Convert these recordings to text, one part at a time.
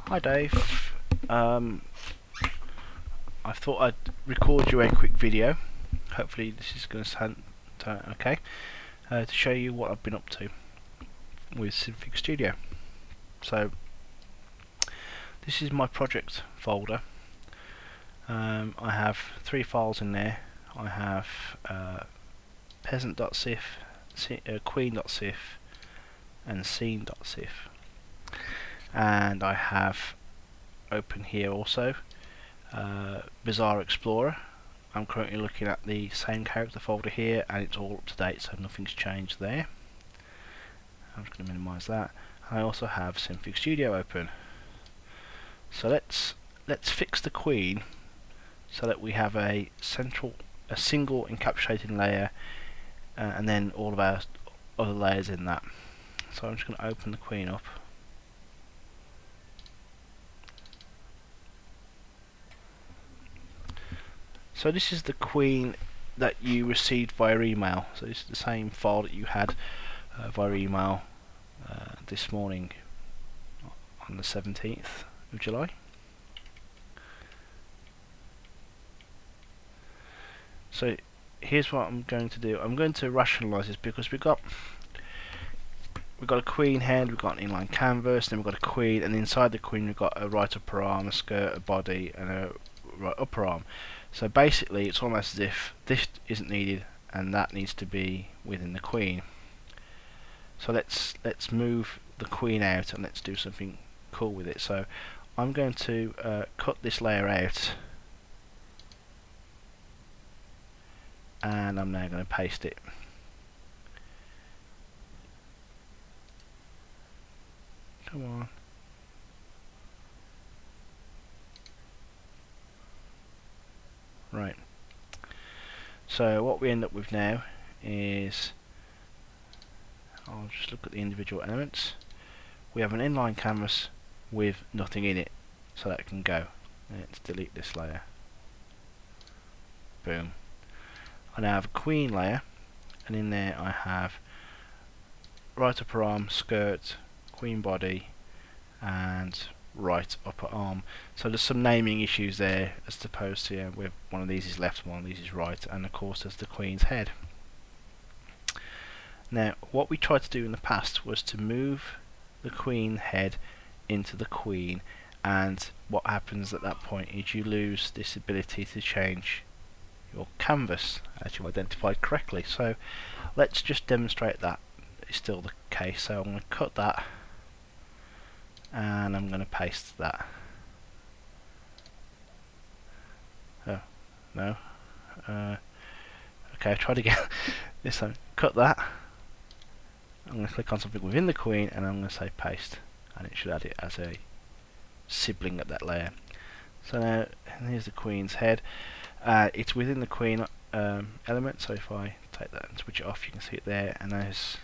Hi Dave, I thought I'd record you a quick video, hopefully this is going to turn out okay, to show you what I've been up to with Synfig Studio. So this is my project folder. I have 3 files in there. I have peasant.sif, queen.sif and scene.sif, and I have open here also Bizarre Explorer. I'm currently looking at the same character folder here and it's all up to date, so nothing's changed there. I'm just going to minimize that. I also have Synfig Studio open. So let's fix the queen so that we have a single encapsulating layer and then all of our other layers in that. So I'm just going to open the queen up. So this is the queen that you received via email. So this is the same file that you had via email this morning on the 17th of July. So here's what I'm going to do. I'm going to rationalize this because we've got a queen head, we've got an inline canvas, then we've got a queen, and inside the queen we've got a right upper arm, a skirt, a body, and a right upper arm. So basically it's almost as if this isn't needed and that needs to be within the queen. So let's move the queen out and let's do something cool with it. So I'm going to cut this layer out and I'm now going to paste it. Come on. Right. So what we end up with now is, I'll just look at the individual elements. We have an inline canvas with nothing in it, so that can go. Let's delete this layer. Boom. I now have a queen layer, and in there I have right upper arm, skirt, queen body, and right upper arm. So there's some naming issues there, as opposed to where one of these is left, one of these is right, and of course there's the queen's head. Now what we tried to do in the past was to move the queen head into the queen, and what happens at that point is you lose this ability to change your canvas as you identified correctly. So let's just demonstrate that is still the case. So I'm going to cut that and I'm going to paste that. Oh no, okay, I tried again. This time, cut that. I'm going to click on something within the queen and I'm going to say paste, and it should add it as a sibling at that layer. So now here's the queen's head. It's within the queen element, so if I take that and switch it off you can see it there, and as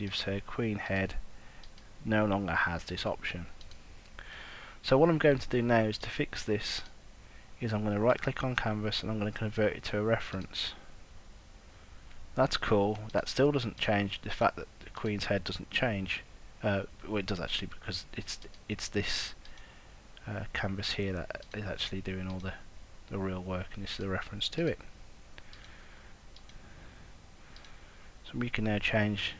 you've said, queen head no longer has this option. So what I'm going to do now is to fix this is I'm going to right click on canvas and I'm going to convert it to a reference. That's cool. That still doesn't change the fact that the queen's head doesn't change. Well, it does actually, because it's this canvas here that is actually doing all the real work, and this is a reference to it. So we can now change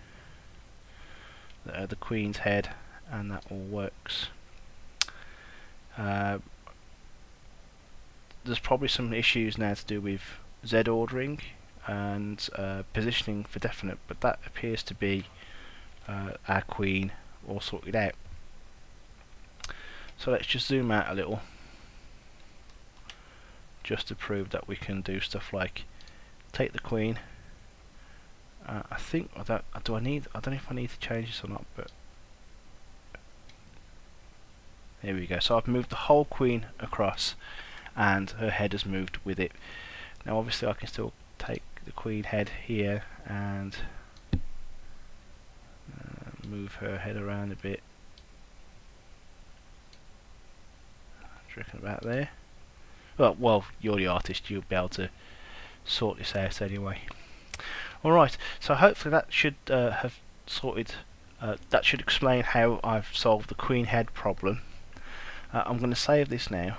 the queen's head, and that all works. There's probably some issues now to do with Z ordering and positioning for definite, but that appears to be our queen all sorted out. So let's just zoom out a little, just to prove that we can do stuff like take the queen. I think I don't know if I need to change this or not, but there we go. So I've moved the whole queen across and her head has moved with it. Now obviously I can still take the queen head here and move her head around a bit. What do you reckon about there? Well, you're the artist, you'll be able to sort this out anyway. Alright, so hopefully that should have sorted, that should explain how I've solved the queen head problem. I'm going to save this now,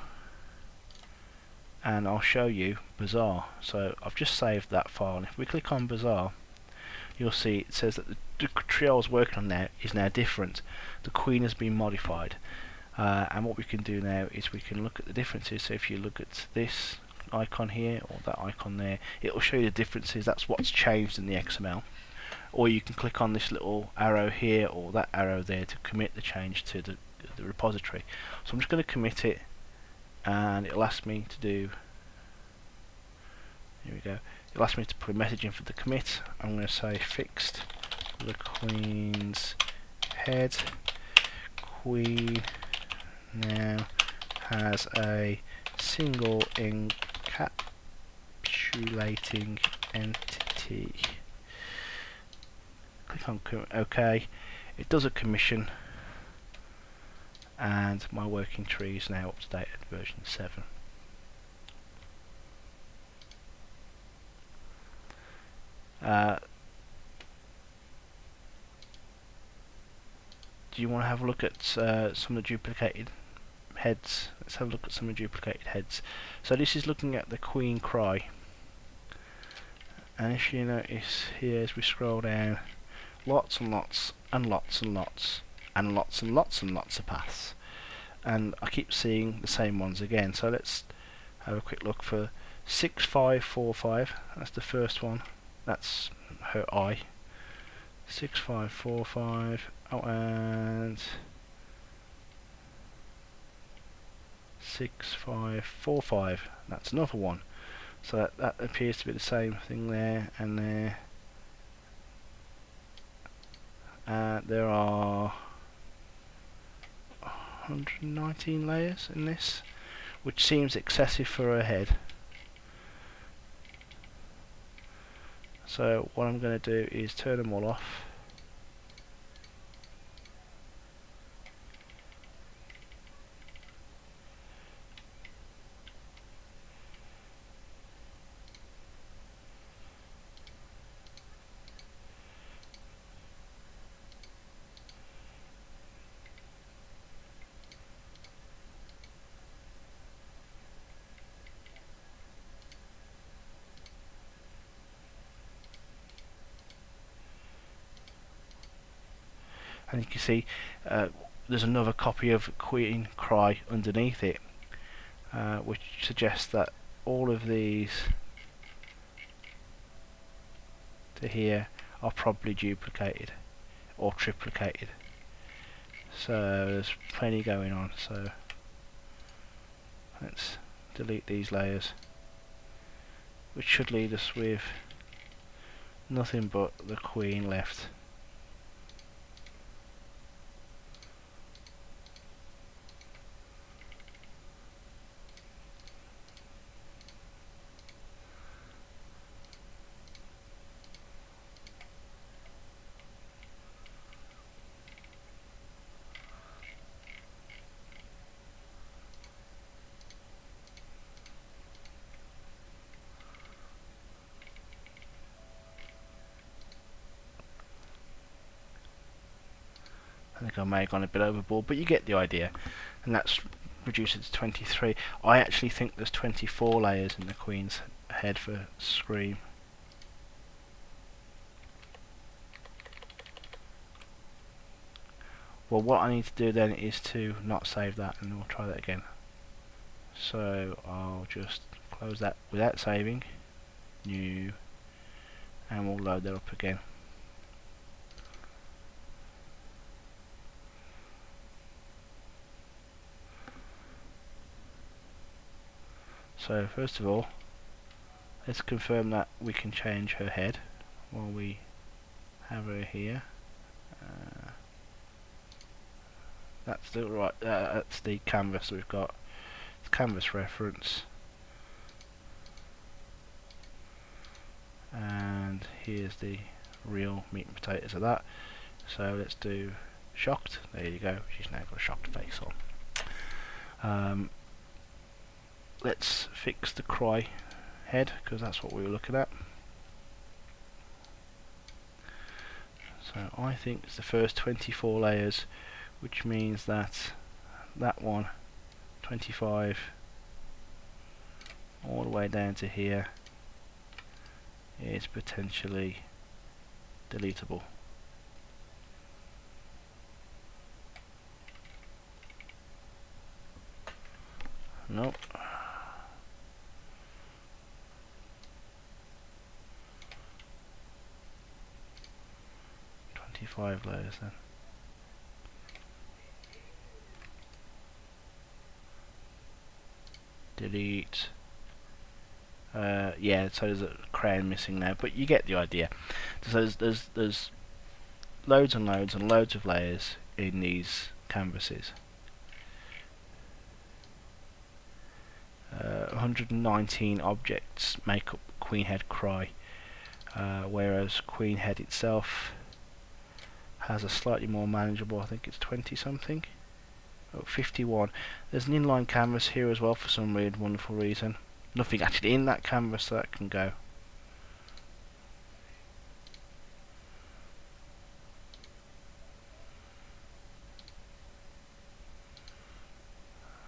and I'll show you Bazaar. So I've just saved that file, and if we click on Bazaar, you'll see it says that the tree I was working on now is now different. The queen has been modified, and what we can do now is we can look at the differences. So if you look at this icon here or that icon there, it will show you the differences. That's what's changed in the XML. Or you can click on this little arrow here or that arrow there to commit the change to the repository. So I'm just going to commit it, and it'll ask me to do, here we go, it'll ask me to put a message in for the commit. I'm going to say fixed the queen's head. Queen now has a single encapsulating entity. Click on OK. It does a commission, and my working tree is now up to date at version 7. Do you want to have a look at some of the duplicated heads? Let's have a look at some of the duplicated heads. So this is looking at the Queen Cry, and if you notice here as we scroll down, lots and lots and lots and lots and lots and lots and lots of paths, and I keep seeing the same ones again. So let's have a quick look for 6545. That's the first one. That's her eye. 6545. Oh, and 6545. That's another one. So that appears to be the same thing there and there. There are 119 layers in this, which seems excessive for a head. So what I'm going to do is turn them all off. And you can see there's another copy of Queen Cry underneath it, which suggests that all of these to here are probably duplicated or triplicated. So there's plenty going on. So let's delete these layers, which should lead us with nothing but the Queen left. I think I may have gone a bit overboard, but you get the idea. And that's reduced it to 23. I actually think there's 24 layers in the Queen's head for Scream. Well, what I need to do then is to not save that, and we'll try that again. So I'll just close that without saving, new, and we'll load that up again. So first of all, let's confirm that we can change her head while we have her here. That's the right. That's the canvas we've got. It's canvas reference, and here's the real meat and potatoes of that. So let's do shocked. There you go. She's now got a shocked face on. Let's fix the Cry head, because that's what we were looking at. So I think it's the first 24 layers, which means that that one 25 all the way down to here is potentially deletable. Nope. Five layers then. Delete. Yeah, so there's a crown missing now, but you get the idea. So there's loads and loads and loads of layers in these canvases. 119 objects make up Queen Head Cry, whereas Queen Head itself has a slightly more manageable, I think it's 20 something. Oh, 51. There's an inline canvas here as well for some weird wonderful reason. Nothing actually in that canvas, so that can go.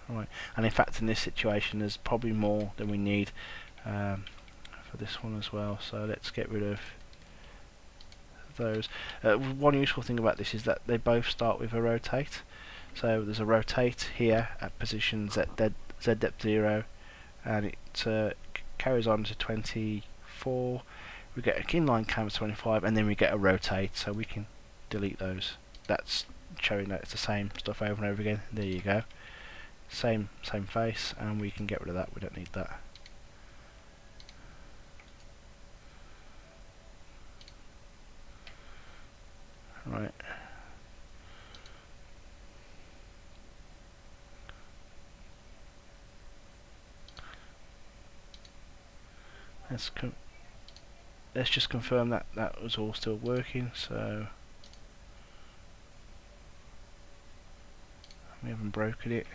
Right, and in fact in this situation there's probably more than we need for this one as well, so let's get rid of those. One useful thing about this is that they both start with a rotate. So there's a rotate here at position Z depth 0, and it carries on to 24. We get an inline canvas 25, and then we get a rotate, so we can delete those. That's showing that it's the same stuff over and over again. There you go. Same face, and we can get rid of that. We don't need that. Right. Let's just confirm that that was all still working. So we haven't broken it.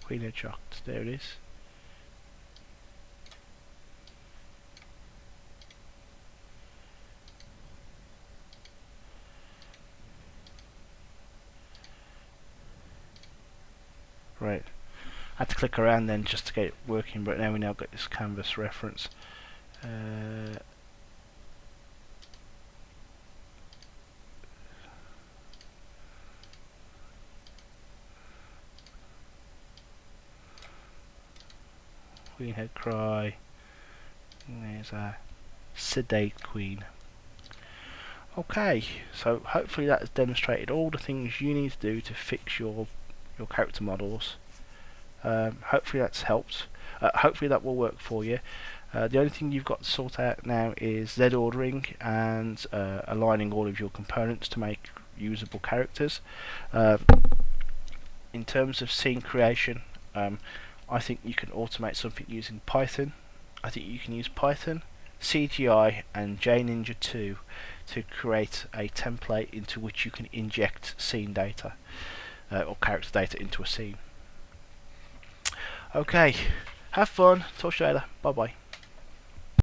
Queen Head shocked. There it is. Right. I had to click around then just to get it working, but now we now got this canvas reference. Queen Head Cry. And there's a sedate queen. Okay, so hopefully that has demonstrated all the things you need to do to fix your character models. Hopefully that's helped. Hopefully that will work for you. The only thing you've got to sort out now is Z ordering and aligning all of your components to make usable characters. In terms of scene creation, I think you can automate something using Python. I think you can use Python, CGI and JNinja 2 to create a template into which you can inject scene data or character data into a scene. Okay, have fun, talk to you later, bye bye.